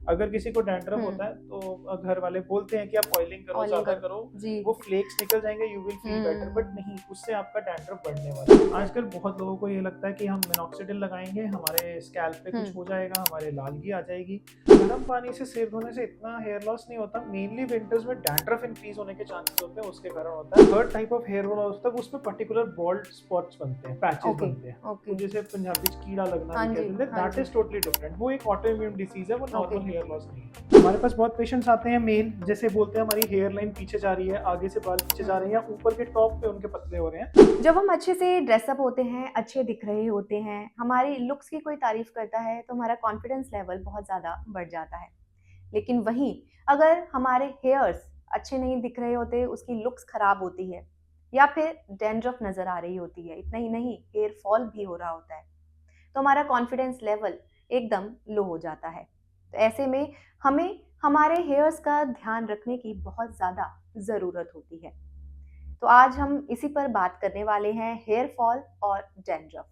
अगर किसी को डैंड्रफ होता है तो घर वाले बोलते हैं कि आप ऑयलिंग करो, ज्यादा करो, वो फ्लेक्स निकल जाएंगे, you will feel better, but नहीं, उससे आपका डैंड्रफ बढ़ने वाला है। आजकल बहुत लोगों को ये लगता है कि हम मिनॉक्सिडिल लगाएंगे, हमारे स्कैल्प पे कुछ हो जाएगा, हमारे लालगी आ जाएगी। गर्म पानी से सिर धोने से इतना हेयर लॉस नहीं होता, मेनली विंटर्स में डैंड्रफ इंक्रीज होने के चांसेस होते हैं, उसके कारण होता है। Third type of hair fall होता है, उसमें पर्टिकुलर बॉल्ड स्पॉट्स बनते हैं, पैचेस बनते हैं, तो जैसे पंजाबी कीड़ा लगना भी कहते हैं, दैट इज टोटली डिफरेंट। वो एक ऑटो इम्यून डिसीज है, वो नॉर्मल हेयर लॉस नहीं है। हमारे पास बहुत पेशेंट्स आते हैं मेल, जैसे बोलते हैं हमारी हेयर लाइन पीछे जा रही है, आगे से बाल पीछे जा रहे हैं, या ऊपर के टॉप पे उनके पतले हो रहे हैं। जब हम अच्छे से ड्रेसअप होते हैं, अच्छे दिख रहे होते हैं, हमारी लुक्स की कोई तारीफ करता है तो हमारा कॉन्फिडेंस लेवल बहुत ज़्यादा बढ़ जाता है। लेकिन वहीं अगर हमारे हेयर्स अच्छे नहीं दिख रहे होते, उसकी लुक्स खराब होती है या फिर डैंड्रफ नज़र आ रही होती है, इतना ही नहीं हेयर फॉल भी हो रहा होता है, तो हमारा कॉन्फिडेंस लेवल एकदम लो हो जाता है। तो ऐसे में हमें हमारे हेयर्स का ध्यान रखने की बहुत ज़्यादा ज़रूरत होती है। तो आज हम इसी पर बात करने वाले हैं, हेयर फॉल और डैंड्रफ।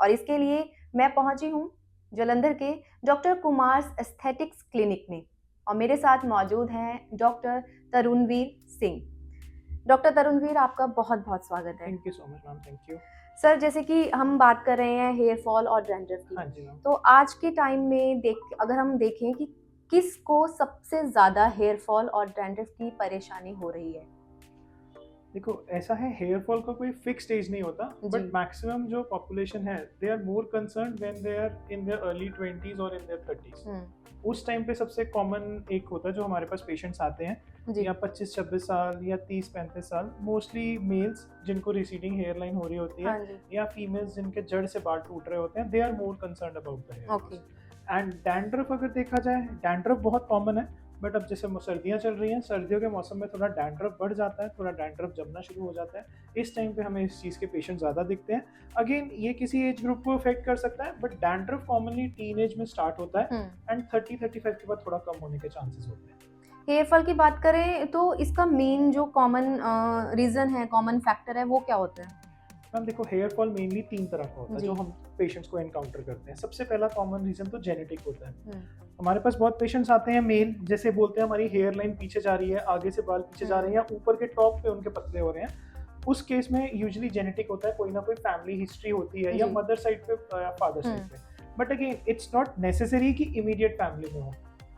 और इसके लिए मैं पहुंची हूं जालंधर के डॉक्टर कुमार एस्थेटिक्स क्लिनिक में, और मेरे साथ मौजूद हैं डॉक्टर तरुणवीर सिंह। डॉक्टर तरुणवीर, आपका बहुत बहुत स्वागत है। Thank you so much ma'am. Thank you sir, जैसे कि हम बात कर रहे हैं हेयर फॉल और डैंड्रफ की, हाँ जी मैम। तो आज के टाइम में अगर हम देखें कि किसको सबसे ज़्यादा हेयर फॉल और डैंड्रफ की परेशानी हो रही है? देखो, ऐसा है, हेयर फॉल का कोई फिक्स एज नहीं होता, बट मैक्सिमम जो पॉपुलेशन है, they are more concerned when they are in their early 20s और इन देयर 30s। उस टाइम पे सबसे कॉमन एक होता है जो हमारे पास पेशेंट्स आते हैं, या 25-26 साल या 30-35 साल, मोस्टली मेल्स जिनको रिसीडिंग हेयर लाइन हो रही होती है, या फीमेल्स जिनके जड़ से बाल टूट रहे होते हैं, they are more concerned about the hair. And dandruff अगर देखा जाए, डैंड्रफ बहुत कॉमन है, बट अब जैसे सर्दियाँ चल रही हैं, सर्दियों के मौसम में थोड़ा डैंड्रफ बढ़ जाता है, थोड़ा डैंड्रफ जमना शुरू हो जाता है। इस टाइम पे हमें इस चीज़ के पेशेंट ज़्यादा दिखते हैं। अगेन, ये किसी एज ग्रुप को अफेक्ट कर सकता है, but dandruff commonly teen age में स्टार्ट होता है एंड 30-35 के बाद थोड़ा कम होने के चांसेस होते हैं। हेयर फॉल की बात करें तो इसका मेन जो कॉमन रीज़न है, कॉमन फैक्टर है, वो क्या होता है? मैम देखो, हेयर फॉल मेनली 3 तरह का होता है जो हम पेशेंट्स को एनकाउंटर करते हैं। सबसे पहला कॉमन रीजन तो जेनेटिक होता है। हमारे पास बहुत पेशेंट्स आते हैं मेल, जैसे बोलते हैं हमारी हेयर लाइन पीछे जा रही है, आगे से बाल पीछे जा रहे हैं, या ऊपर के टॉप पे उनके पतले हो रहे हैं। उस केस में यूजुअली जेनेटिक होता है, कोई ना कोई फैमिली हिस्ट्री होती है, या मदर साइड पे या फादर साइड पे। But again, it's not necessary कि इमीडिएट फैमिली में हो।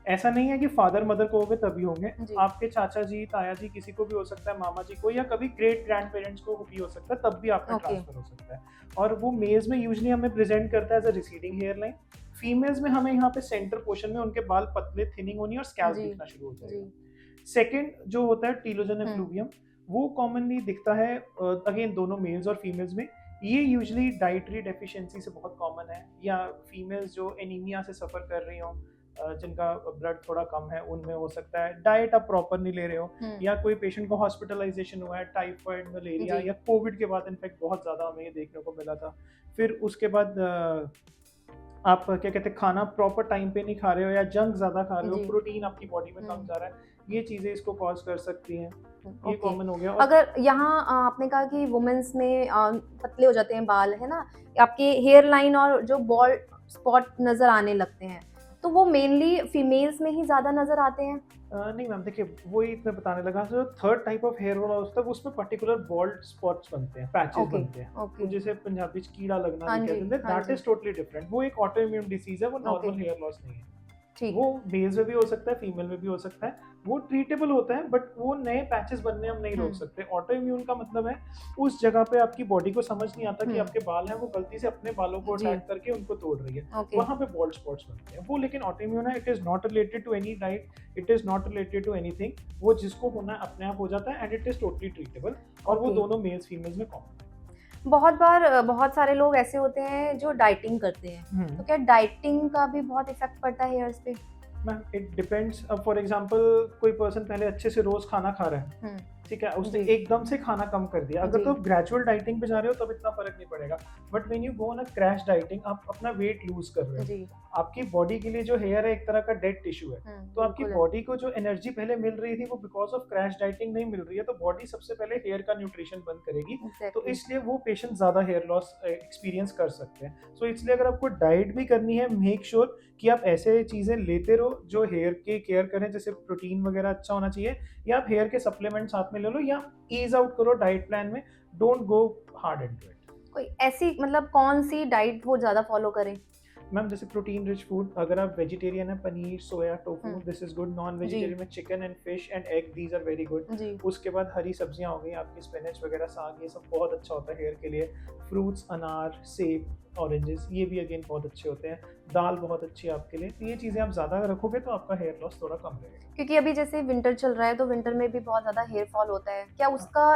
ऐसा नहीं है कि फादर मदर को होंगे तभी होंगे, आपके चाचा जी, ताया जी, किसी को भी हो सकता है, मामा जी को, या कभी ग्रेट ग्रैंड पेरेंट्स को भी हो सकता है, तब भी आपका ट्रांसफर हो सकता है। और वो मेल्स में यूजुअली हमें प्रेजेंट करता है as a receding hair line. Females में हमें यहाँ पे सेंटर पोर्शन में उनके बाल पतले, थिनिंग होनी और स्कैल्प दिखना शुरू हो जाएगा। सेकंड जो होता है टीलोजन एफ्लूवियम, वो कॉमनली दिखता है अगेन दोनों मेल्स और फीमेल्स में। ये यूजुअली डाइटरी डेफिशिएंसी से बहुत कॉमन है, या फीमेल्स जो एनीमिया से सफर कर रही हो, जिनका ब्लड थोड़ा कम है, उनमें हो सकता है। डाइट आप प्रॉपर नहीं ले रहे हो, या कोई पेशेंट को हॉस्पिटलाइजेशन हुआ है, टाइफाइड, मलेरिया, या कोविड के बाद इनफैक्ट बहुत ज़्यादा हमें ये देखने को मिला था। फिर उसके बाद आप क्या कहते हैं, खाना प्रॉपर टाइम पे नहीं खा रहे हो, या जंक ज़्यादा खा रहे हो, प्रोटीन आपकी बॉडी में कम जा रहा है, ये चीज़ें इसको कॉज कर सकती हैं। ये कॉमन हो गया। अगर यहाँ आपने कहा कि वुमेन्स में पतले हो जाते हैं बाल, है ना, आपके हेयर लाइन और जो बॉल्ड स्पॉट नजर आने लगते हैं, तो वो मेनली फीमेल्स में ही ज्यादा नजर आते हैं? नहीं मैम, देखिए वही मैं बताने लगा, जो third type of hair fall होता है उसमें पर्टिकुलर बॉल्ड स्पॉट्स बनते हैं, पैचेस बनते हैं, तो जैसे पंजाबी कीड़ा लगना भी कहते हैं, दैट इज टोटली डिफरेंट। वो एक ऑटो इम्यून डिसीज है, वो नॉर्मल हेयर लॉस नहीं है। वो मेल्स में भी हो सकता है, फीमेल में भी हो सकता है, वो ट्रीटेबल होता है, बट वो नए पैचेस बनने हम नहीं रोक सकते। ऑटो इम्यून का मतलब है उस जगह पे आपकी बॉडी को समझ नहीं आता कि आपके बाल हैं, वो गलती से अपने बालों को अटैक करके उनको तोड़ रही है, वहां पे बॉल्ड स्पॉट्स बनते हैं। वो लेकिन ऑटो इम्यून है, it is not related to any diet, it is not related to anything. वो जिसको होना है अपने आप हो जाता है, and it is totally treatable, और वो दोनों मेल्स फीमेल्स में कॉमन है। बहुत बार बहुत सारे लोग ऐसे होते हैं जो डाइटिंग करते हैं, तो क्या डाइटिंग का भी बहुत इफेक्ट पड़ता है हेयर्स पे? Ma'am it depends. अब फॉर एग्जांपल कोई पर्सन पहले अच्छे से रोज खाना खा रहा है, ठीक है, उसने जी। एकदम से खाना कम कर दिया। अगर जी। तो आप ग्रेजुअल डाइटिंग पे जा रहे हो तब इतना फर्क नहीं पड़ेगा, but when you go on a crash dieting, आप अपना वेट लूज कर रहे हो। जी। आपकी बॉडी के लिए जो हेयर है एक तरह का डेड टिश्यू है, तो आपकी बिल्कुल है। बॉडी को जो एनर्जी पहले मिल रही थी वो बिकॉज ऑफ क्रैश डाइटिंग नहीं मिल रही है, तो बॉडी सबसे पहले हेयर का न्यूट्रिशन बंद करेगी। तो एग्ज़ैक्टली। इसलिए वो पेशेंट ज़्यादा हेयर लॉस एक्सपीरियंस कर सकते हैं। सो इसलिए अगर आपको डाइट भी करनी है, मेक श्योर कि आप ऐसे चीज़ें लेते रहो जो हेयर की केयर करें, जैसे प्रोटीन वगैरह अच्छा होना चाहिए, या आप हेयर के सप्लीमेंट साथ में ले लो, या ईज आउट करो डाइट प्लान में, don't go hard into it. कोई ऐसी मतलब कौन-सी डाइट वो ज़्यादा फ़ॉलो करें? मैम जैसे प्रोटीन रिच फूड, अगर आप वेजिटेरियन है, paneer, soya, tofu, hmm. This is good. Non जी। वेजिटेरियन में chicken and fish and egg, these are very good. जी। उसके बाद हरी सब्जियां हो गई आपकी, स्पिनच वगैरह, साग, ये सब बहुत अच्छा होता है हेयर के लिए। फ्रूट्स, अनार, सेब, ऑरेंजेस, ये भी अगेन बहुत अच्छे होते हैं। दाल बहुत अच्छी है आपके लिए। तो ये चीज़ें आप ज़्यादा रखोगे तो आपका हेयर लॉस थोड़ा कम रहेगा। क्योंकि अभी जैसे विंटर चल रहा है तो विंटर में भी बहुत ज़्यादा हेयर फॉल होता है। क्या उसका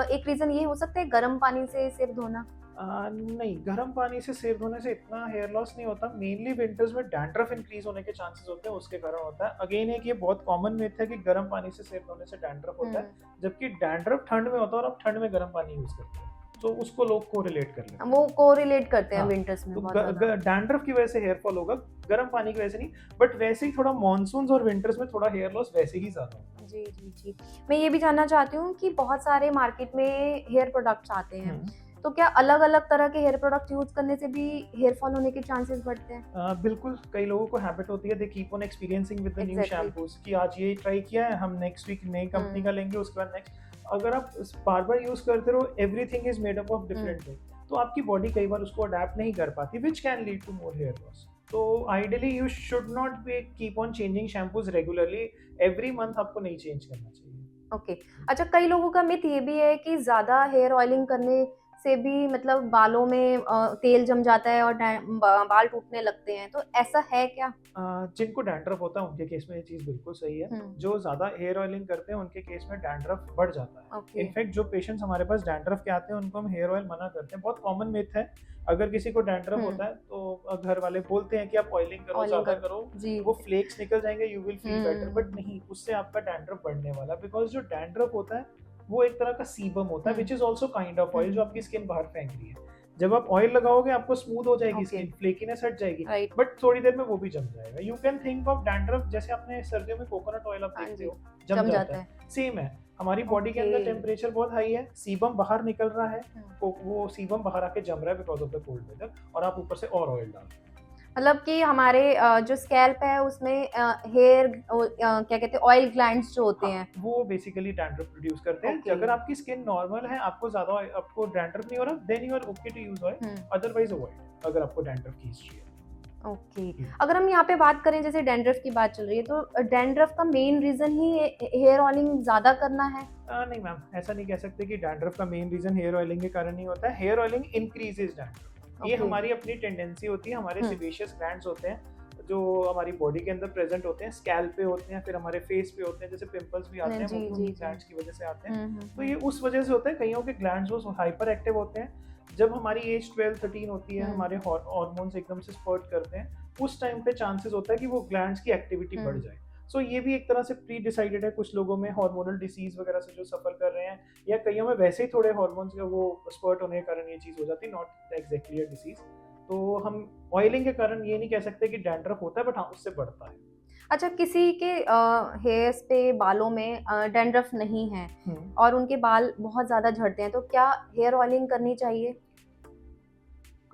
एक रीज़न ये हो सकता है गर्म पानी से सिर धोना? नहीं, गर्म पानी से सिर धोने से इतना हेयर लॉस नहीं होता। मेनली विंटर्स में डैंड्रफ इंक्रीज होने के चांसेस होते हैं, उसके कारण होता है। अगेन एक ये बहुत कॉमन मिथ है कि गर्म पानी से सिर धोने से डैंड्रफ होता है, जबकि डैंड्रफ ठंड में होता है और आप ठंड में गर्म पानी यूज करते हैं, तो उसको लोग को रिलेट कर लेते हैं। वो कोरिलेट करते हैं हाँ, विंटर्स में तो बहुत ज़्यादा। डैंड्रफ की वजह से हेयर फॉल होगा, गर्म पानी की वजह से नहीं। बट वैसे ही थोड़ा मॉनसून और विंटर्स में थोड़ा हेयर लॉस वैसे ही ज्यादा होता जी, जी, जी। मैं ये भी जानना चाहती हूँ कि बहुत सारे मार्केट में हेयर प्रोडक्ट्स आते है। हैं, तो क्या अलग-अलग तरह के हेयर प्रोडक्ट यूज़ करने से भी हेयर फॉल होने के चांसेस बढ़ते हैं? बिल्कुल, कई लोगों को हैबिट होती है, they keep on experiencing with the new exactly. Shampoos, कि आज ये ट्राई किया है, हम नेक्स्ट वीक नई कंपनी का हुँ। लेंगे, उसके बाद नेक्स्ट। अगर आप बार-बार यूज़ करते रहो, everything is made up of hmm. Different thing, तो आपकी बॉडी कई बार उसको अडैप्ट नहीं कर पाती, which can lead to more hair loss. तो ideally you should not be keep on changing shampoos regularly, every month आपको नहीं चेंज करना चाहिए। ओके। अच्छा, कई लोगों का मिथ ये भी है कि ज़्यादा हेयर ऑयलिंग करने से भी मतलब बालों में तेल जम जाता है और बाल टूटने लगते हैं, तो ऐसा है क्या? जिनको डैंड्रफ होता है उनके केस में ये चीज़ बिल्कुल सही है। हुँ। जो ज़्यादा हेयर ऑयलिंग करते हैं उनके केस में डैंड्रफ बढ़ जाता है। ओके। इनफैक्ट जो पेशेंट्स हमारे पास डैंड्रफ के आते हैं उनको हम हेयर ऑयल मना करते हैं। बहुत कॉमन मिथ है, अगर किसी को डैंड्रफ हुँ। होता है तो घर वाले बोलते हैं कि आप ऑयलिंग करो, ऑयलिंग ज़्यादा कर करो, जी। वो फ्लेक्स निकल जाएंगे, you will feel better. But hmm. नहीं, उससे आपका डैंड्रफ बढ़ने वाला, बिकॉज जो डैंड्रफ होता है वो एक तरह का सीबम होता है, hmm. Which is also kind of oil, जो हुँ। आपकी स्किन बाहर फेंक रही है। जब आप ऑयल लगाओगे आपको स्मूथ हो जाएगी ओके। स्किन, फ्लेकीनेस हट जाएगी, राइट। बट थोड़ी देर में वो भी जम जाएगा। You can think of dandruff जैसे आपने सर्दियों में कोकोनट ऑयल आप हाँ देखते जी, हो, जम जाता है, है। सेम है। हमारी बॉडी के ओके। अंदर टेम्परेचर बहुत हाई है, सीबम बाहर निकल रहा है, हुँ। वो सीबम बाहर आके जम रहा है because of the cold weather, और आप ऊपर से और ऑयल डाल रहे हैं। मतलब कि हमारे जो स्कैल्प है उसमें हेयर क्या कहते हैं ऑयल ग्लैंड्स जो होते हाँ, हैं। वो बेसिकली डैंड्रफ प्रोड्यूस करते हैं। ओके। अगर आपकी स्किन नॉर्मल है, आपको ज्यादा आपको डैंड्रफ नहीं हो रहा, then you are okay to use oil, hmm. Otherwise avoid अगर आपको डैंड्रफ की हिस्ट्री है। ओके। हम्म। अगर हम यहाँ पे बात करें जैसे डैंड्रफ की बात चल रही है, तो डैंड्रफ का मेन रीज़न ही हेयर ऑयलिंग ज़्यादा करना है? नहीं मैम, ऐसा नहीं कह सकते कि डैंड्रफ का मेन रीजन हेयर ऑयलिंग के कारण नहीं होता है। हेयर ऑयलिंग इंक्रीजेस डैंड्रफ, ये ओके। हमारी अपनी टेंडेंसी होती है। हमारे हुँ। सेबेशियस ग्लैंड्स होते हैं जो हमारी बॉडी के अंदर प्रेजेंट होते हैं, स्कैल्प पे होते हैं, फिर हमारे फेस पे होते हैं, जैसे पिंपल्स भी आते हैं, जी, वो जी, भी जी। ग्लैंड्स की वजह से आते हैं। हुँ, हुँ, तो ये उस वजह से होता है, कईयों के ग्लैंड्स वो हाइपर एक्टिव होते हैं। जब हमारी एज 12-13 होती है, हुँ। हमारे हार्मोन्स एकदम से स्पर्ट करते हैं, उस टाइम पे चांसेस होता है कि वो ग्लैंड्स की एक्टिविटी बढ़ जाए। सो ये भी एक तरह से प्री डिसाइडेड है। कुछ लोगों में हार्मोनल डिसीज वगैरह से जो सफर कर रहे हैं, या कईयों में वैसे ही थोड़े हार्मोन्स का वो स्पर्ट होने के कारण ये चीज़ हो जाती है, नॉट एग्जैक्टली अ डिसीज। तो हम ऑयलिंग के कारण ये नहीं कह सकते कि डैंड्रफ होता है, बट हाँ उससे बढ़ता है। अच्छा, किसी के हेयर्स पे बालों में डैंड्रफ नहीं है हम्म। और उनके बाल बहुत ज़्यादा झड़ते हैं, तो क्या हेयर ऑयलिंग करनी चाहिए?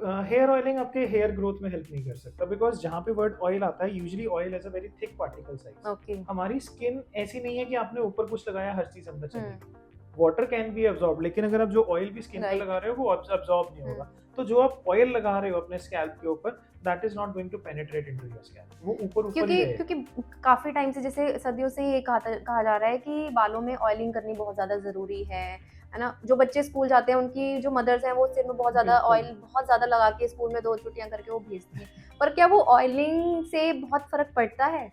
हेयर ऑयलिंग आपके हेयर ग्रोथ में हेल्प नहीं कर सकता, बिकॉज जहाँ पे वर्ड ऑयल आता है, usually oil as a very thick particle size. Okay. हमारी स्किन ऐसी नहीं है कि आपने ऊपर कुछ लगाया हर चीज अंदर हुँ। चलेगी। वाटर कैन बी अब्सॉर्ब, लेकिन अगर आप जो ऑयल भी स्किन पे राइट। लगा रहे हो वो अब्सॉर्ब नहीं होगा। तो जो आप ऑयल लगा रहे हो अपने स्कैल्प के ऊपर, that is not going to penetrate into your scalp, वो ऊपर ही क्योंकि रहेगा। क्योंकि काफ़ी टाइम से जैसे सदियों से ये कहा जा रहा है कि बालों में ऑयलिंग करनी बहुत ज़्यादा ज़रूरी है ना? जो बच्चे स्कूल जाते हैं उनकी जो मदर्स हैं वो सिर में बहुत ज़्यादा बिल्कुल। ऑयल बहुत ज़्यादा लगा के स्कूल में 2 छुट्टियाँ करके वो भेजती हैं। पर क्या वो ऑयलिंग से बहुत फ़र्क पड़ता है?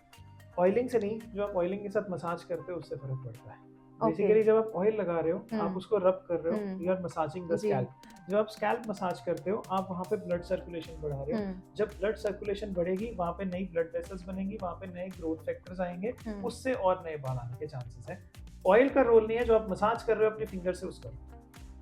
ऑयलिंग से नहीं, जो आप ऑयलिंग के साथ मसाज करते हो उससे फर्क पड़ता है। ओके। बेसिकली जब आप ऑयल लगा रहे हो, आप हुँ। उसको रब कर रहे हो, hmm. You are massaging the जी। स्कैल्प। जब आप स्कैल्प मसाज करते हो, आप वहाँ पे ब्लड सर्कुलेशन बढ़ा रहे हो। हुँ। जब ब्लड सर्कुलेशन बढ़ेगी, वहाँ पे नई ब्लड वेसल्स बनेंगी, वहाँ पे नए ग्रोथ फैक्टर्स आएंगे, हुँ। उससे और नए बाल आने के चांसेस है। ऑयल का रोल नहीं है, जो आप मसाज कर रहे हो अपने फिंगर से उसका।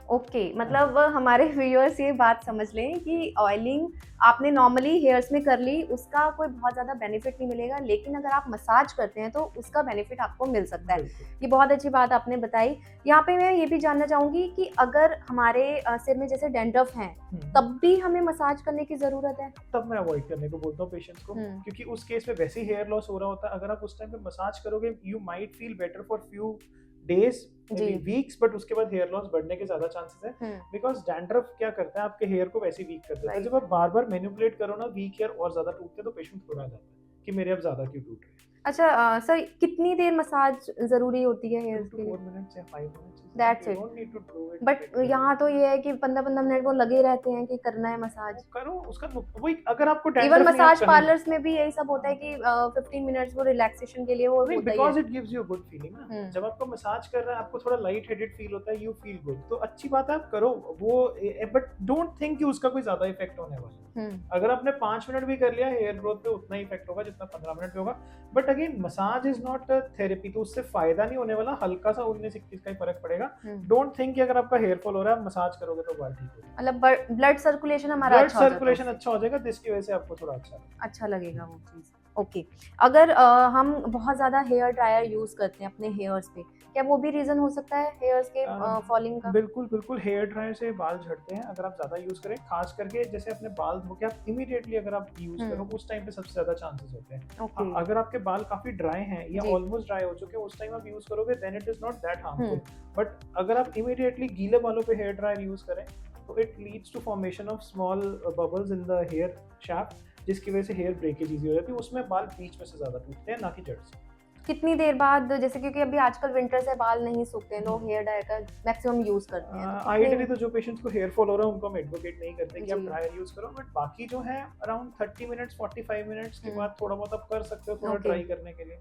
ओके, मतलब हमारे व्यूअर्स ये बात समझ लें कि ऑयलिंग आपने नॉर्मली हेयर्स में कर ली, उसका कोई बहुत ज़्यादा बेनिफिट नहीं मिलेगा, लेकिन अगर आप मसाज करते हैं तो उसका बेनिफिट आपको मिल सकता है। बिल्कुल। ये बहुत अच्छी बात आपने बताई। यहाँ पे मैं ये भी जानना चाहूँगी कि अगर हमारे सिर में जैसे डैंड्रफ हैं, तब भी हमें मसाज करने की ज़रूरत है? तब मैं अवॉइड करने को बोलता हूँ पेशेंट्स को, क्योंकि उस केस में वैसे ही हेयर लॉस हो रहा होता है। अगर आप उस टाइम पे मसाज करोगे, you might feel better for few days, जी। वीक्स, बट उसके बाद हेयर लॉस बढ़ने के ज्यादा चांसेस है, बिकॉज डैंड्रफ क्या करता है, आपके हेयर को वैसे वीक कर देता है। Right. जब आप बार बार मैनिपुलेट करो ना, वीक हेयर और ज्यादा टूटते हैं, तो पेशेंट घबरा जाता है कि मेरे अब ज्यादा क्यों टूट रहे हैं। अच्छा, सर कितनी देर मसाज ज़रूरी होती है 2 हेयर्स to के लिए? 4 minutes या 5 minutes is That's enough. You it. don't need to do it but literally. यहाँ तो ये है कि 15-15 मिनट वो लगे रहते हैं कि करना है मसाज। वो करो, उसका वही, अगर आपको इवन डैंड्रफ नहीं है, आप मसाज कर नहीं पार्लर्स में भी यही सब होता है कि 15 मिनट्स वो रिलैक्सेशन के लिए वो नहीं, होता ही बिकॉज है। It gives you good feeling ना। हम्म। जब आपको मसाज कर रहा है, आपको थोड़ा लाइट हेडेड फील होता है, यू फील गुड, तो अच्छी बात है, आप करो वो, बट डोंट थिंक कि उसका कोई ज्यादा इफेक्ट होने वाला है। अगर आपने 5 मिनट भी कर लिया, हेयर ग्रोथ पे उतना ही इफेक्ट होगा जितना 15 मिनट में होगा। But again, massage is not therapy, तो उससे फायदा नहीं होने वाला, हल्का सा 19-21 का ही फर्क पड़ेगा। डोंट थिंक कि अगर आपका हेयर फॉल हो रहा है, मसाज करोगे तो बाल ठीक होगा। मतलब ब्लड सर्कुलेशन हमारा ब्लड अच्छा हो जाता है सर्कुलेशन उससे। अच्छा हो जाएगा, जिसकी वजह से आपको थोड़ा अच्छा लगेगा वो चीज़। ओके, अगर हम बहुत ज़्यादा हेयर ड्रायर यूज़ करते हैं अपने हेयर्स पे, क्या वो भी रीज़न हो सकता है हेयर्स के फॉलिंग का? बिल्कुल बिल्कुल, हेयर ड्रायर से बाल झड़ते हैं अगर आप ज्यादा यूज करें, खास करके जैसे अपने बाल धो के आप इमीडिएटली अगर आप यूज करो, उस टाइम पे सबसे ज्यादा चांसेस होते हैं। ओके। अगर आपके बाल काफी ड्राई हैं या जी। ऑलमोस्ट ड्राई हो चुके हैं, उस टाइम आप यूज करोगे, then it is not that harmful. But अगर आप इमीडिएटली गीले बालों पे हेयर ड्रायर यूज करें, तो it leads to formation of small bubbles in the hair shaft, जिसकी वजह से हेयर ब्रेकेज इजी हो जाती है। उसमें बाल बीच में से ज्यादा टूटते हैं, ना कि जड़ से। कितनी देर बाद, जैसे क्योंकि अभी आजकल विंटर से बाल नहीं सूखते हैं, लोग हेयर ड्रायर का मैक्सिमम यूज करते हैं, तो आइडियली तो जो पेशेंट्स को हेयर फॉल हो रहा है, उनको हम एडवोकेट नहीं करते कि आप जी। ड्रायर यूज करो, बट बाकी जो है अराउंड 30 मिनट्स 45 मिनट्स के बाद थोड़ा बहुत आप कर सकते हो, थोड़ा ओके। ड्राई करने के लिए,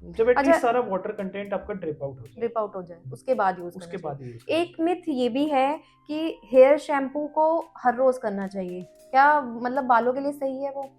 जब एटलीस्ट सारा वाटर कंटेंट आपका ड्रिप आउट हो जाए, ड्रिप आउट हो जाए, उसके बाद यूज उसके करना बाद यूज चाहिए। एक मिथ ये भी है कि हेयर शैम्पू को हर रोज करना चाहिए, क्या मतलब बालों के लिए सही है वो?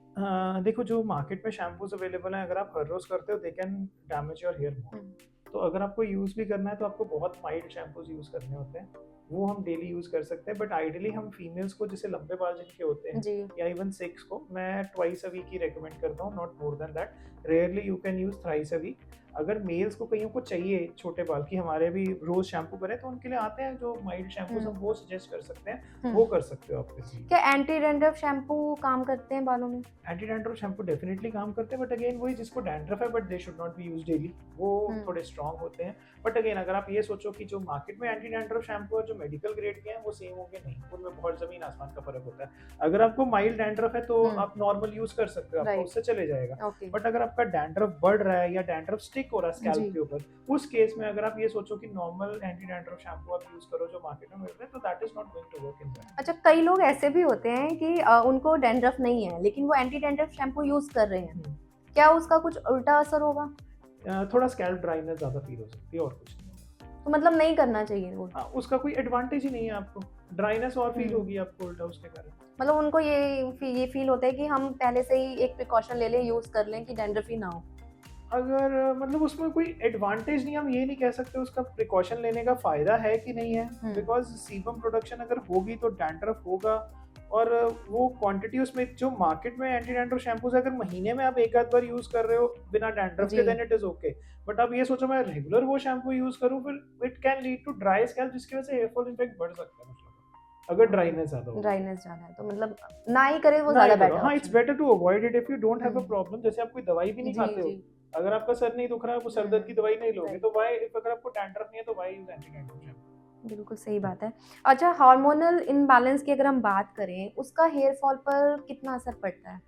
देखो, जो मार्केट में शैम्पूज अवेलेबल हैं, अगर आप हर रोज करते हो, they can damage your hair more. तो अगर आपको यूज भी करना है, तो आपको बहुत माइल्ड शैम्पूज यूज करने होते हैं, वो हम डेली यूज कर सकते हैं। बट आइडियली हम फीमेल्स को, जैसे लंबे बाल जिनके होते हैं, जी। या इवन 6 को, मैं ट्वाइस अ वीक ही रेकमेंड करता हूँ, not more than that. Rarely you can use thrice a week. अगर मेल्स को, कईयों को चाहिए छोटे बाल की हमारे भी रोज शैम्पू करें, तो उनके लिए आते हैं जो माइल्ड शैम्पूज, हम वो सजेस्ट कर सकते हैं, वो कर सकते हो आप किसी। क्या एंटी डैंड्रफ शैम्पू काम करते हैं बालों में? एंटी डैंड्रफ शैम्पू डेफिनेटली काम करते हैं, बट अगेन वही, जिसको डैंड्रफ है but they should not B use daily, वो थोड़े स्ट्रॉन्ग होते हैं। बट अगेन, अगर आप ये सोचो कि जो मार्केट में एंटी डैंड्रफ शैम्पू है, जो मेडिकल ग्रेड के हैं, वो सेम होंगे, नहीं, उनमें बहुत जमीन आसमान का फर्क होता है। अगर आपको माइल्ड डैंड्रफ है, तो आप नॉर्मल यूज कर सकते हो, आपको उससे चले जाएगा। बट अगर आपका डैंड्रफ बढ़ रहा है या डैंड्रफ स्टिक हो रहा है स्कैल्प के ऊपर, उस केस में अगर आप ये सोचो कि नॉर्मल एंटी डैंड्रफ शैम्पू आप यूज करो जो मार्केट में मिल रहा है, तो that is not going to work in that. अच्छा, कई लोग ऐसे भी होते हैं कि उनको डैंड्रफ नहीं है, लेकिन वो एंटी डैंड्रफ शैम्पू यूज कर रहे हैं, क्या उसका कुछ उल्टा असर होगा? थोड़ा स्कैल्प ड्राइनेस ज्यादा फील हो सकती है, और कुछ नहीं। तो मतलब नहीं करना चाहिए वो? उसका कोई एडवांटेज ही नहीं है, आपको ड्राइनेस और फील होगी आपको उल्टा उसके कारण। मतलब उनको ये फील होता है कि हम पहले से ही एक प्रिकॉशन ले लें, यूज कर लें कि डैंड्रफ ही ना हो। अगर मतलब उसमें कोई एडवांटेज नहीं, हम ये नहीं कह सकते उसका प्रिकॉशन लेने का फायदा है कि नहीं है, बिकॉज सीबम प्रोडक्शन अगर होगी तो डैंड्रफ होगा, और वो क्वांटिटी उसमें, जो मार्केट में एंटी डैंड्रफ शैम्पूज अगर महीने में आप एक आध बार यूज कर रहे हो बिना डैंड्रफ के, then it is okay. But आप ये सोचो मैं रेगुलर वो शैम्पू यूज करूं, फिर it can lead to dry scalp, जिसकी वजह से हेयर फॉल इनफेक्ट बढ़ सकता है, अगर ड्राइनेस ज्यादा हो। ड्राइनेस ज्यादा है तो मतलब ना ही करे वो ज्यादा बेटर। हाँ, it's better to avoid it if you don't have a problem. जैसे आप कोई दवाई भी नहीं खाते हो, अगर आपका सर नहीं दुख रहा है, वो सर दर्द की दवाई नहीं लोगे, तो व्हाई, अगर आपको डैंड्रफ नहीं है, तो why use anti dandruff shampoo. बिल्कुल सही बात है। अच्छा, हार्मोनल इम्बैलेंस की अगर हम बात करें, उसका हेयर फॉल पर कितना असर पड़ता है?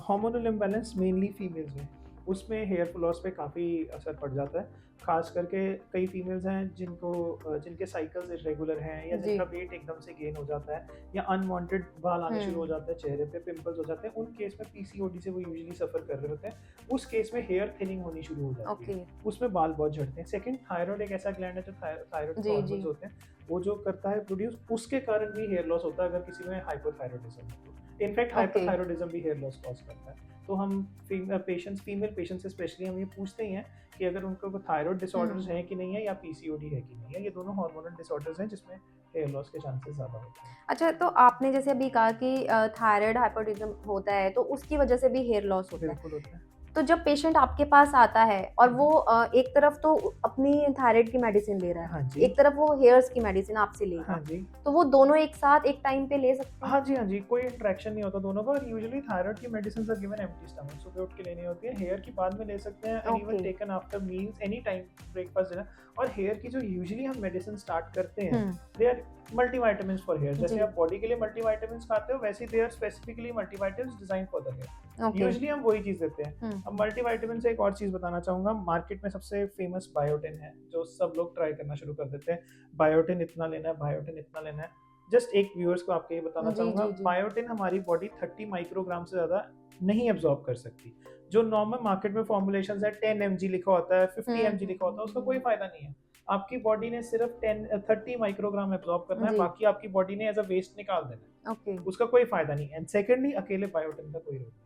हार्मोनल इम्बैलेंस मेनली फीमेल्स में, उसमें हेयर लॉस पे काफ़ी असर पड़ जाता है। खास करके कई फीमेल्स हैं जिनके साइकिल्स इरेगुलर हैं, या जिनका वेट एकदम से गेन हो जाता है, या अनवांटेड बाल आने शुरू हो जाते हैं, चेहरे पे पिंपल्स हो जाते हैं। उन केस में पीसीओडी से वो यूजुअली सफ़र कर रहे होते हैं, उस केस में हेयर थिनिंग होनी शुरू हो जाती है, उसमें बाल बहुत झड़ते हैं। सेकंड, थायराइड एक ऐसा ग्लैंड है जो थायराइड हार्मोन्स होते हैं, वो जो करता है प्रोड्यूस, उसके कारण भी हेयर लॉस होता है अगर किसी में हाइपोथायराइडिज्म है। इनफैक्ट हाइपोथायराइडिज्म भी हेयर लॉस कॉज करता है। तो हम फीमेल पेशेंट से स्पेशली हम ये पूछते ही हैं कि अगर उनको थायराइड डिसऑर्डर्स हैं कि नहीं है या पीसीओडी है कि नहीं है। ये दोनों हार्मोनल डिसऑर्डर्स हैं जिसमें हेयर लॉस के चांसेस ज़्यादा होते हैं। अच्छा, तो आपने जैसे अभी कहा कि थायराइड हाइपोथिज्म होता है, तो उसकी वजह से भी हेयर लॉस होता है। बिल्कुल होता है। तो जब पेशेंट आपके पास आता है और वो एक तरफ तो अपनी थायराइड की मेडिसिन ले रहा है, हाँ जी। एक तरफ वो हेयर्स की मेडिसिन आपसे लेगा, हाँ जी। तो वो दोनों एक साथ एक टाइम पे ले सकते हैं? हाँ जी, हाँ जी, कोई इंटरेक्शन नहीं होता दोनों का। और यूजुअली थायराइड की medicines are given empty stomach, सुबह उठ के लेनी होती है। हेयर की बाद में ले सकते हैं, and even okay. Taken after meals, any time, breakfast, dinner. और हेयर की जो यूजुअली हम मेडिसिन स्टार्ट करते हैं, they are multivitamins for hair. जैसे जी। आप बॉडी के लिए मल्टीविटामिन्स खाते हो, वैसे they are specifically multivitamins design for the hair. Okay. Usually हम वही चीज देते हैं। अब मल्टीविटामिन से एक और चीज बताना चाहूंगा, मार्केट में सबसे फेमस बायोटिन है, जो सब लोग ट्राई करना शुरू कर देते हैं। बायोटिन इतना लेना है, बायोटिन इतना लेना है। जस्ट एक व्यूअर्स को आपको ये बताना जी, चाहूंगा, जी, जी। बायोटिन हमारी बॉडी 30 माइक्रोग्राम से ज्यादा नहीं एब्जॉर्ब कर सकती। जो नॉर्मल मार्केट में फॉर्मुलेशंस है 10 mg लिखा होता है, 50 mg लिखा होता है, उसका कोई फायदा नहीं है। आपकी बॉडी ने सिर्फ 30 माइक्रोग्राम एब्जॉर्ब करना है, जी। बाकी आपकी बॉडी ने एज अ वेस्ट निकाल देना है। ओके। उसका कोई फायदा नहीं। एंड सेकेंडली, अकेले बायोटिन का कोई रोल नहीं।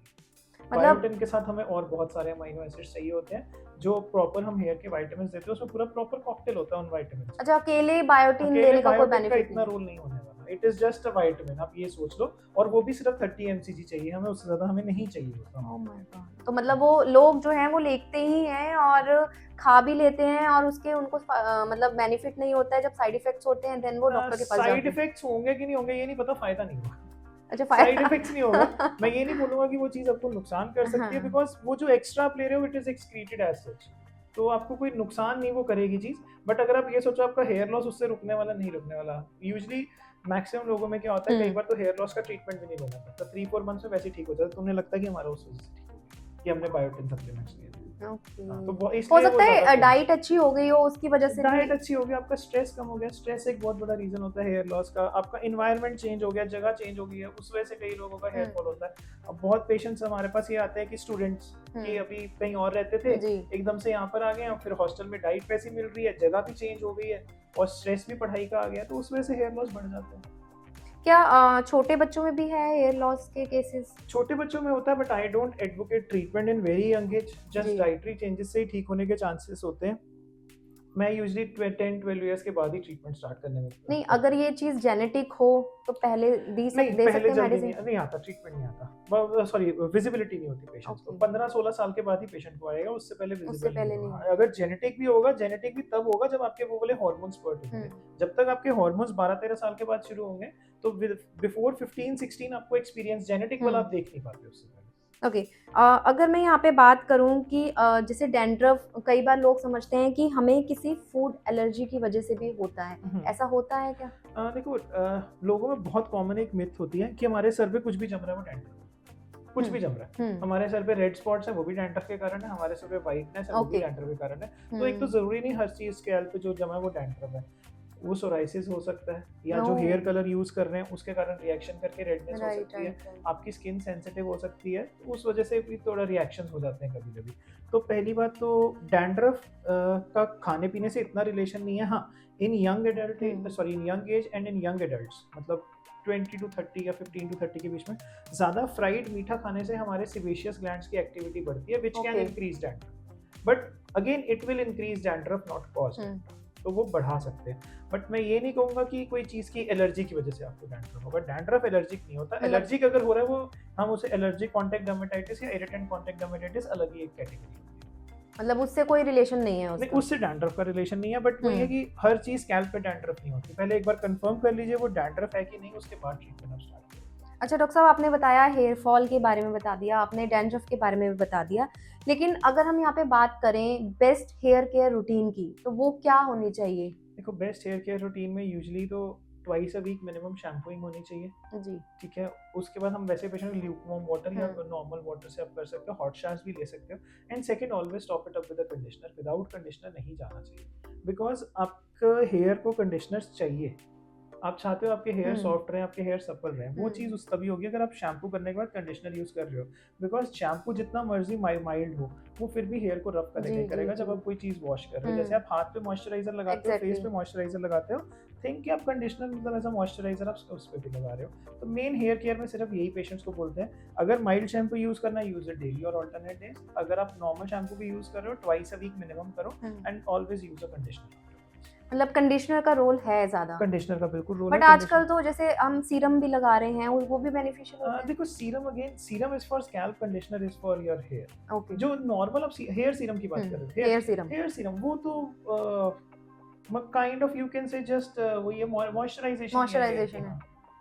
मतलब बायोटिन के साथ हमें और बहुत सारे अमीनो एसिड्स चाहिए होते हैं, जो प्रॉपर हम हेयर के विटामिन देते हैं, उसमें पूरा प्रॉपर कॉकटेल होता है उन विटामिन। अच्छा, अकेले बायोटिन अकेले लेने का कोई बायोटिन का बेनिफिट इतना नहीं? रोल नहीं होने वाला। It is just a vitamin, आप ये सोच लो। और वो भी सिर्फ 30 mcg चाहिए हमें, उससे ज्यादा हमें नहीं चाहिए होता। Oh my God! तो मतलब वो लोग जो हैं वो लेते ही हैं और खा भी लेते हैं और उसके उनको मतलब बेनिफिट नहीं होता है, जब साइड इफेक्ट्स होते हैं देन वो डॉक्टर के पास साइड जाते हैं। इफेक्ट्स होंगे कि नहीं होंगे ये नहीं पता, फायदा नहीं होगा। अच्छा, साइड इफेक्ट्स नहीं होगा। मैं ये नहीं बोलूंगा कि वो चीज आपको नुकसान कर सकती है, हाँ। बिकॉज वो जो एक्स्ट्रा आप ले रहे हो it is excreted as such. तो आपको कोई नुकसान नहीं वो करेगी चीज। बट अगर आप ये सोचो आपका हेयर लॉस उससे रुकने वाला नहीं रुकने वाला। यूजली मैक्सिमम लोगों में क्या होता है, कई बार तो हेयर लॉस का ट्रीटमेंट भी नहीं लेना पड़ता, 3-4 मंथ्स में वैसे ही ठीक हो जाता है। तो उन्हें लगता है कि हमारा उस वजह से ठीक हो गया कि हमने बायोटिन सप्लीमेंट्स लिए थे। ओके। तो हो इसलिए वो सकता है ज्यादा डाइट अच्छी हो गई हो उसकी वजह से डाइट भी। अच्छी होगी, आपका स्ट्रेस कम हो गया। स्ट्रेस एक बहुत बड़ा रीजन होता है हेयर लॉस का। आपका एनवायरनमेंट चेंज हो गया, जगह चेंज हो गई है, उस वजह से कई लोगों का हेयर फॉल होता है। अब बहुत पेशेंट्स हमारे पास ये आते हैं कि स्टूडेंट्स कि अभी कहीं और रहते थे, जी। एकदम से यहाँ पर आ गए, और फिर हॉस्टल में डाइट वैसी मिल रही है, जगह भी चेंज हो गई है, और स्ट्रेस भी पढ़ाई का आ गया, तो उस वजह से हेयर लॉस बढ़ जाता है। क्या छोटे बच्चों में भी है हेयर लॉस के केसेस? छोटे बच्चों में होता है, but I don't advocate treatment in very young age. जी। जस्ट डाइटरी चेंजेस से ही ठीक होने के चांसेस होते हैं। मैं यूजुअली 10-12 इयर्स के बाद ही ट्रीटमेंट स्टार्ट करने में नहीं, अगर ये चीज जेनेटिक हो तो पहले दे नहीं, सकते पहले हैं जल्दी मेडिसिन? नहीं आता, ट्रीटमेंट नहीं आता, सॉरी, विजिबिलिटी नहीं होती पेशेंट्स को। ओके। 15-16 साल के बाद ही पेशेंट को आएगा, उससे पहले उससे विजिबल पहले नहीं नहीं। होगा। अगर जेनेटिक भी होगा, जेनेटिक भी तब होगा जब आपके वो वाले हार्मोन्स स्पर्ट होंगे। जब तक आपके हार्मोन्स 12-13 साल के बाद शुरू होंगे, तो बिफोर 15-16 आपको एक्सपीरियंस जेनेटिक वाला आप देख नहीं पाते उससे पहले। ओके। अगर मैं यहाँ पे बात करूँ कि जैसे डैंड्रफ, कई बार लोग समझते हैं कि हमें किसी फूड एलर्जी की वजह से भी होता है, ऐसा होता है क्या? देखो, लोगों में बहुत कॉमन एक मिथ होती है कि हमारे सर पे कुछ भी जम रहा है वो डैंड्रफ, कुछ भी जम रहा है। हमारे सर पे रेड स्पॉट्स है वो भी डैंड्रफ के कारण है, हमारे सर पे वाइटनेस है वो भी डैंड्रफ के कारण है। तो एक तो जरूरी नहीं हर चीज स्कैल्प पे जो जमा है वो डैंड्रफ है। वो सोराइसिस हो सकता है, या जो हेयर कलर यूज कर रहे हैं उसके कारण रिएक्शन करके रेडनेस हो सकती है। आपकी स्किन सेंसिटिव हो सकती है, तो उस वजह से भी थोड़ा रिएक्शंस हो जाते हैं कभी कभी। तो पहली बात तो डैंड्रफ का खाने पीने से इतना रिलेशन नहीं है। हाँ, in young adult, sorry, in young age and in young adults, मतलब 20 to 30 या 15 to 30 के बीच में ज्यादा फ्राइड मीठा खाने से हमारे सेबेशियस ग्लैंड्स की एक्टिविटी बढ़ती है, which can increase dandruff. But again it will increase dandruff, not cause. तो वो बढ़ा सकते हैं। बट मैं ये नहीं कहूंगा कि कोई चीज की एलर्जी की वजह से आपको डैंड्रफ होगा। डैंड्रफ एलर्जिक नहीं होता। एलर्जिक अगर हो रहा है वो हम उसे एलर्जिक कॉन्टैक्ट डर्मेटाइटिस या इरिटेंट कॉन्टैक्ट डर्मेटाइटिस अलग ही एक कैटेगरी, मतलब उससे कोई रिलेशन नहीं है उसका? नहीं, उससे डैंड्रफ का रिलेशन नहीं है। बट वही है कि हर चीज स्कैल्प पे डैंड्रफ नहीं होती। पहले एक बार कंफर्म कर लीजिए वो डैंड्रफ है कि नहीं, उसके बाद ट्रीटमेंट आप स्टार्ट करें। अच्छा डॉक्टर साहब, आपने बताया हेयर फॉल के बारे में बता दिया, आपने डैंड्रफ के बारे में भी बता दिया, लेकिन अगर हम यहाँ पे बात करें बेस्ट हेयर केयर रूटीन की, तो वो क्या होनी चाहिए? देखो, बेस्ट हेयर केयर रूटीन में यूजुअली तो twice a week minimum shampooing होनी चाहिए। जी। ठीक है, उसके बाद हम वैसे पेशेंट ल्यूकवार्म वाटर या नॉर्मल वाटर से आप कर सकते हो, हॉट शावर्स भी ले सकते हो। And second, always top it up with a conditioner. Without conditioner नहीं जाना चाहिए, बिकॉज आपका हेयर को कंडीशनर्स चाहिए। आप चाहते हो आपके हेयर हम्म सॉफ्ट रहे, आपके हेयर सप्पल रहे, वो चीज उस तभी होगी अगर आप शैम्पू करने के बाद कंडीशनर यूज कर रहे हो। बिकॉज शैम्पू जितना मर्जी माइल्ड हो, वो फिर भी हेयर को रफ करेगा जी ही जी करेगा जब जी। आप कोई चीज वॉश कर रहे हो। जैसे आप हाथ पे मॉइस्चराइजर लगाते हो, फेस एग्जैक्टली। पे मॉइस्चराइजर लगाते हो, थिंक कि आप कंडीशनर मतलब ऐसा मॉइस्चराइजर आप उस पर भी लगा रहे हो। तो मेन हेयर केयर में सिर्फ यही पेशेंट्स को बोलते हैं, अगर माइल्ड शैम्पू यूज करना है यूज इट डेली और ऑल्टरनेट डेज। अगर आप नॉर्मल शैम्पू भी यूज कर रहे हो, ट्वाइस अ वीक मिनिमम करो and always use a conditioner. मतलब कंडीशनर का रोल है ज्यादा। कंडीशनर का बिल्कुल रोल है। बट आजकल तो जैसे हम सीरम भी लगा रहे हैं, वो भी बेनिफिशियल होते हैं। देखो serum, again serum is for scalp, conditioner is for your hair. Okay. जो नॉर्मल आप हेयर सीरम की बात कर रहे हो, हेयर सीरम। हेयर सीरम वो तो kind of you can say just वो ये मॉइस्चराइजेशन है हेयर की। मॉइस्चराइजेशन है। हाँ,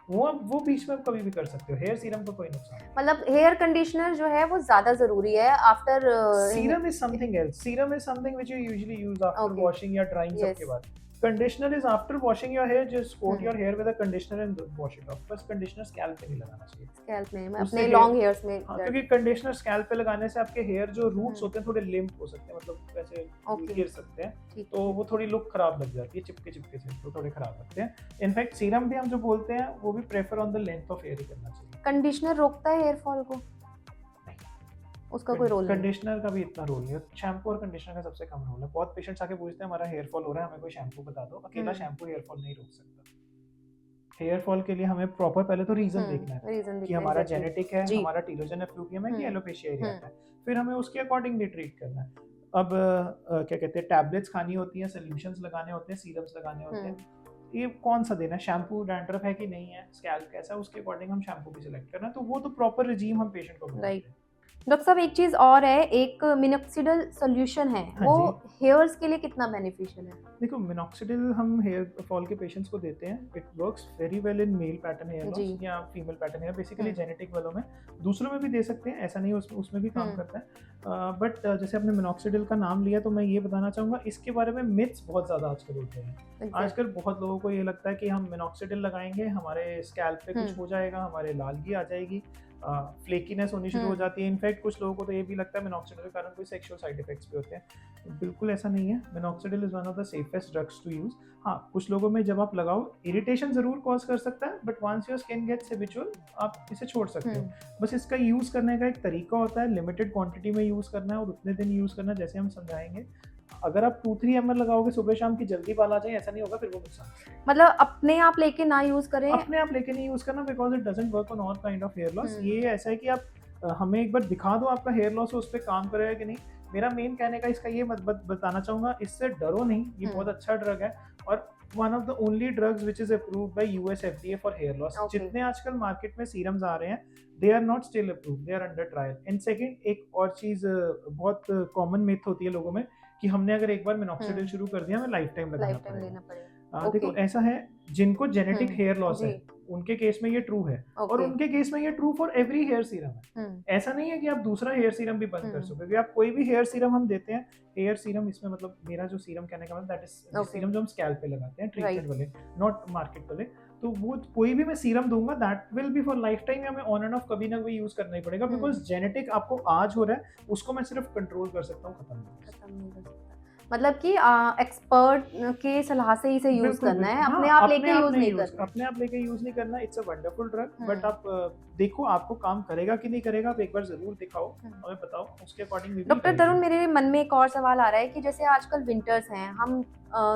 वो बीच में आप कभी भी कर सकते हो, हेयर सीरम का कोई नुकसान नहीं। मतलब हेयर कंडीशनर जो है वो ज्यादा जरूरी है after. Serum is something else, serum is something which you usually use after okay. Washing या ड्राइंग सब यस। के बाद। Conditioner is after washing your hair, just coat your hair with a conditioner and wash it off. बस conditioner scalp पे नहीं लगाना चाहिए। Scalp में, उससे अपने हेयर, लॉन्ग हेयर्स में हाँ, क्योंकि कंडीशनर स्कैल्प पे लगाने से आपके हेयर जो रूट्स होते हैं थोड़े लिम्प हो सकते हैं, मतलब ऐसे ओके। गिर सकते हैं, ठीक। तो वो थोड़ी लुक खराब लग जाती है, चिपके चिपके से तो थोड़े खराब लगते हैं। इनफैक्ट सीरम भी हम जो बोलते हैं वो भी prefer on the length of hair ही करना चाहिए। कंडीशनर रोकता है हेयर फॉल को? उसका कोई रोल नहीं है? कंडीशनर का भी इतना रोल नहीं है, शैम्पू और कंडीशनर का सबसे कम रोल है। बहुत पेशेंट्स आके पूछते हैं हमारा हेयर फॉल हो रहा है, हमें कोई शैम्पू बता दो। अकेला शैम्पू हेयर फॉल नहीं रोक सकता। हेयर फॉल के लिए हमें प्रॉपर पहले तो रीजन देखना है रीजन कि दिखना है हमारा exactly। जेनेटिक है, जी। हमारा टीलोजन एफ्लूवियम है कि एलोपेशिया एरियाटा है। फिर हमें उसके अकॉर्डिंगली ट्रीट करना है। अब क्या कहते हैं, टैबलेट्स खानी होती हैं, सोल्यूशंस लगाने होते हैं, सीरम्स लगाने होते हैं, ये कौन सा देना है, शैम्पू डैंड्रफ है कि नहीं है, स्कैल्प कैसा है, उसके अकॉर्डिंग हम शैम्पू भी सिलेक्ट करना है। तो वो तो प्रॉपर रिजीम हम पेशेंट को बताते राइट। हैं। डॉक्टर साहब एक चीज और है, एक मिनोक्सिडिल सोल्यूशन है, हाँ वो जी, हेयर्स के लिए कितना बेनिफिशियल है? देखो मिनॉक्सिडिल हम हेयर फॉल के पेशेंट्स को देते हैं। It works very well in male pattern hair जी। लॉस या female pattern hair, basically genetic वालों में। दूसरों में भी दे सकते हैं, ऐसा नहीं है, उसमें भी काम करता है। बट जैसे आपने मिनॉक्सिडिल का नाम लिया तो मैं ये बताना चाहूँगा, इसके बारे में मिथ्स बहुत ज़्यादा आजकल होते हैं। आजकल बहुत लोगों को ये लगता है कि हम मिनॉक्सिडिल लगाएंगे हमारे स्कैल्प पे कुछ हो जाएगा, हमारे लालगी आ जाएगी, फ्लेकीनेस होनी शुरू हो जाती है। इनफैक्ट कुछ लोगों को तो ये भी लगता है मिनॉक्सिडिल के कारण कोई सेक्सुअल साइड इफेक्ट्स भी होते हैं। बिल्कुल ऐसा नहीं है। Minoxidil is one of the safest drugs to use. हाँ, कुछ लोगों में जब आप लगाओ इरिटेशन जरूर कॉज कर सकता है, but once your skin gets habitual आप इसे छोड़ सकते हो। बस इसका यूज करने का एक तरीका होता है, लिमिटेड क्वांटिटी में यूज करना है और उतने दिन यूज करना है जैसे हम समझाएंगे। अगर आप 2-3 ml लगाओगे सुबह शाम की जल्दी बाल आ जाए, ऐसा नहीं होगा, फिर वो नुकसान। मतलब अपने आप लेके ना यूज करें? अपने आप लेके नहीं यूज करना, because it doesn't work on all kind of hair loss. ये ऐसा है कि आप हमें एक बार दिखा दो आपका हेयर लॉस उस पर काम करेगा कि नहीं। मेरा मेन कहने का इसका ये बताना चाहूंगा, इससे डरो नहीं, ये बहुत अच्छा ड्रग है और one of the only drugs which is approved by US FDA for hair loss. जितने आजकल मार्केट में सीरम्स आ रहे हैं, they are not still approved, they are under trial. And second, एक और चीज बहुत कॉमन मिथ होती है लोगों में कि हमने अगर एक बार मिनॉक्सिडिल शुरू कर दिया, हमें लाइफ टाइम लगाना पड़ेगा। देखो ऐसा है, जिनको जेनेटिक हेयर लॉस है उनके केस में ये ट्रू है, और उनके केस में ये true for every hair serum है। ऐसा नहीं है कि आप दूसरा हेयर सीरम भी बंद कर सकते, क्योंकि आप कोई भी हेयर सीरम हम देते हैं, हेयर सीरम इसमें मतलब मेरा जो सीरम कहने का मतलब दैट इज सीरम जो हम स्कैल्प पे लगाते हैं, ट्रीटमेंट वाले, नॉट मार्केट वाले। तो वो कोई भी मैं सीरम दूंगा that will be for life time, या मैं ऑन एंड ऑफ कभी ना कभी यूज करना ही पड़ेगा, बिकॉज जेनेटिक आपको आज हो रहा है उसको मैं सिर्फ कंट्रोल कर सकता हूँ, खत्म नहीं कर सकता। मतलब कि एक्सपर्ट के सलाह से इसे यूज करना है, अपने आप लेके यूज नहीं करना। अपने आप लेके यूज नहीं करना। It's a wonderful drug, but आप देखो आपको काम करेगा कि नहीं करेगा, आप एक बार जरूर दिखाओ, हमें बताओ, उसके अकॉर्डिंग। डॉक्टर तरुण, मेरे मन में एक और सवाल आ रहा है कि जैसे आजकल विंटर्स हैं, हम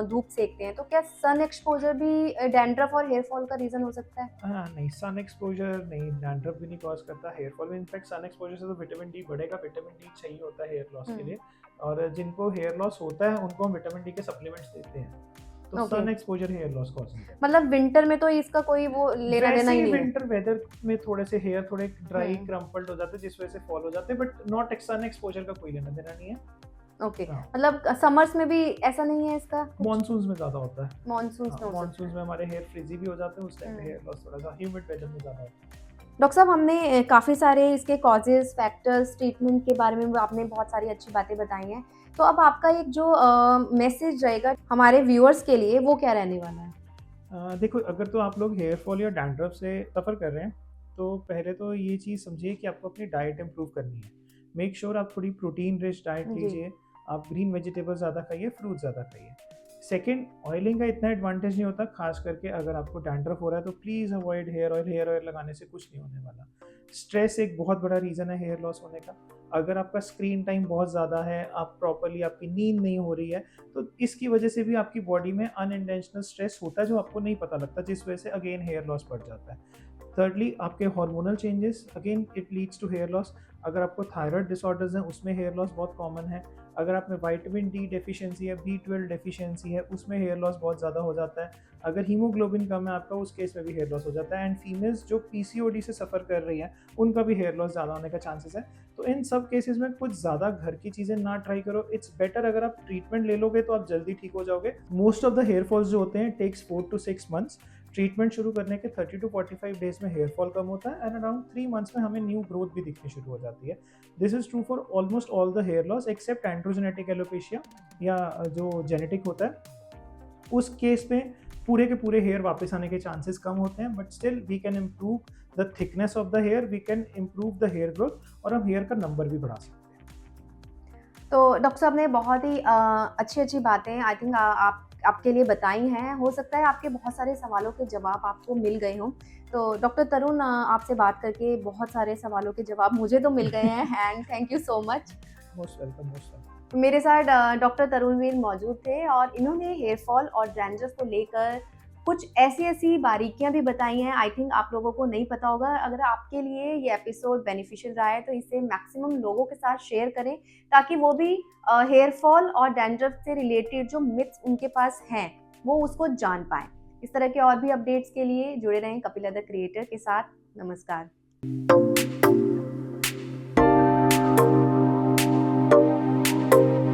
धूप सेकते हैं, तो क्या सन एक्सपोजर भी डैंड्रफ और हेयर फॉल का रीजन हो सकता है? नहीं, सन एक्सपोजर नहीं, डैंड्रफ भी नहीं कॉज करता, हेयर फॉल भी। इनफैक्ट सन एक्सपोजर से तो विटामिन डी बढ़ेगा, विटामिन डी चाहिए होता है हेयर लॉस के लिए, और जिनको हेयर लॉस होता है उनको हम विटामिन डी के सप्लीमेंट्स देते हैं। तो sun exposure hair loss cause नहीं करता। मतलब विंटर में तो इसका कोई वो लेना देना ही नहीं है। विंटर वेदर में थोड़े से हेयर थोड़े ड्राई क्रम्पल्ड हो जाते हैं, जिस वजह से फॉल हो जाते हैं, बट नॉट सन एक्सपोजर का कोई लेना देना नहीं है। ओके, मतलब समर्स में भी ऐसा नहीं है इसका? मॉनसून्स में ज्यादा होता है। मॉनसून्स में हमारे हेयर फ्रिजी भी हो जाते हैं, उस टाइम पे हेयर लॉस थोड़ा सा ह्यूमिड वेदर में ज्यादा होता है। डॉक्टर साहब, हमने काफ़ी सारे इसके कॉजेज, फैक्टर्स, ट्रीटमेंट के बारे में आपने बहुत सारी अच्छी बातें बताई हैं, तो अब आपका एक जो मैसेज रहेगा हमारे व्यूअर्स के लिए, वो क्या रहने वाला है? देखो, अगर तो आप लोग हेयर फॉल या डैंड्रफ से सफ़र कर रहे हैं, तो पहले तो ये चीज़ समझिए कि आपको अपनी डाइट इम्प्रूव करनी है। मेक श्योर आप थोड़ी प्रोटीन रिच डाइट लीजिए, आप ग्रीन वेजिटेबल ज़्यादा खाइए, फ्रूट ज़्यादा खाइए। सेकंड, ऑयलिंग का इतना एडवांटेज नहीं होता, खास करके अगर आपको डैंड्रफ हो रहा है तो प्लीज़ अवॉइड हेयर ऑयल लगाने से कुछ नहीं होने वाला। स्ट्रेस एक बहुत बड़ा रीज़न है हेयर लॉस होने का। अगर आपका स्क्रीन टाइम बहुत ज़्यादा है, आप प्रॉपर्ली आपकी नींद नहीं हो रही है, तो इसकी वजह से भी आपकी बॉडी में अनइंटेंशनल स्ट्रेस होता है जो आपको नहीं पता लगता, जिस वजह से अगेन हेयर लॉस बढ़ जाता है। थिर्डली, आपके hormonal changes, again it leads to hair loss. अगर आपको थायराइड डिसऑर्डर्स हैं उसमें हेयर लॉस बहुत कॉमन है। अगर आप में विटामिन डी डेफिशिएंसी है, B12 डेफिशिएंसी है, उसमें हेयर लॉस बहुत ज़्यादा हो जाता है। अगर हीमोग्लोबिन कम है आपका, उस केस में भी हेयर लॉस हो जाता है। एंड फीमेल्स जो PCOD से सफ़र कर रही हैं, उनका भी हेयर लॉस ज़्यादा होने का चांसेस है। तो इन सब केसेस में कुछ ज़्यादा घर की चीज़ें ना ट्राई करो। इट्स बेटर अगर आप ट्रीटमेंट ले लोगे तो आप जल्दी ठीक हो जाओगे। Most of the hair falls जो होते हैं टेक्स 4 to 6 मंथ्स। ट्रीटमेंट शुरू करने के 30 to 45 डेज में हेयर फॉल कम होता है एंड अराउंड 3 मंथ्स में हमें न्यू ग्रोथ भी दिखनी शुरू हो जाती है। This is true for almost all the hair loss except androgenetic alopecia, या जो जेनेटिक होता है उस केस में पूरे के पूरे हेयर वापस आने के चांसेस कम होते हैं। But still we can improve the thickness of the hair, we can improve the hair growth, और हम हेयर का नंबर भी बढ़ा सकते हैं। तो डॉक्टर साहब ने बहुत ही अच्छी-अच्छी बातें आई थिंक आपके लिए बताई हैं। हो सकता है आपके बहुत सारे सवालों के जवाब आपको मिल गए हों। तो डॉक्टर तरुण, आपसे बात करके बहुत सारे सवालों के जवाब मुझे तो मिल गए हैं and thank you so much. Most welcome, most welcome. मेरे साथ डॉक्टर तरुणवीर मौजूद थे और इन्होंने हेयर फॉल और डैंड्रफ को लेकर कुछ ऐसी-ऐसी बारीकियाँ भी बताई हैं, आई थिंक आप लोगों को नहीं पता होगा। अगर आपके लिए ये एपिसोड बेनिफिशियल रहा है तो इसे मैक्सिमम लोगों के साथ शेयर करें, ताकि वो भी हेयर फॉल और डैंड्रफ से रिलेटेड जो मिथ्स उनके पास हैं, वो उसको जान पाएँ। इस तरह के और भी अपडेट्स के लिए जुड़े रहें कपिला द क्रिएटर के साथ। नमस्कार।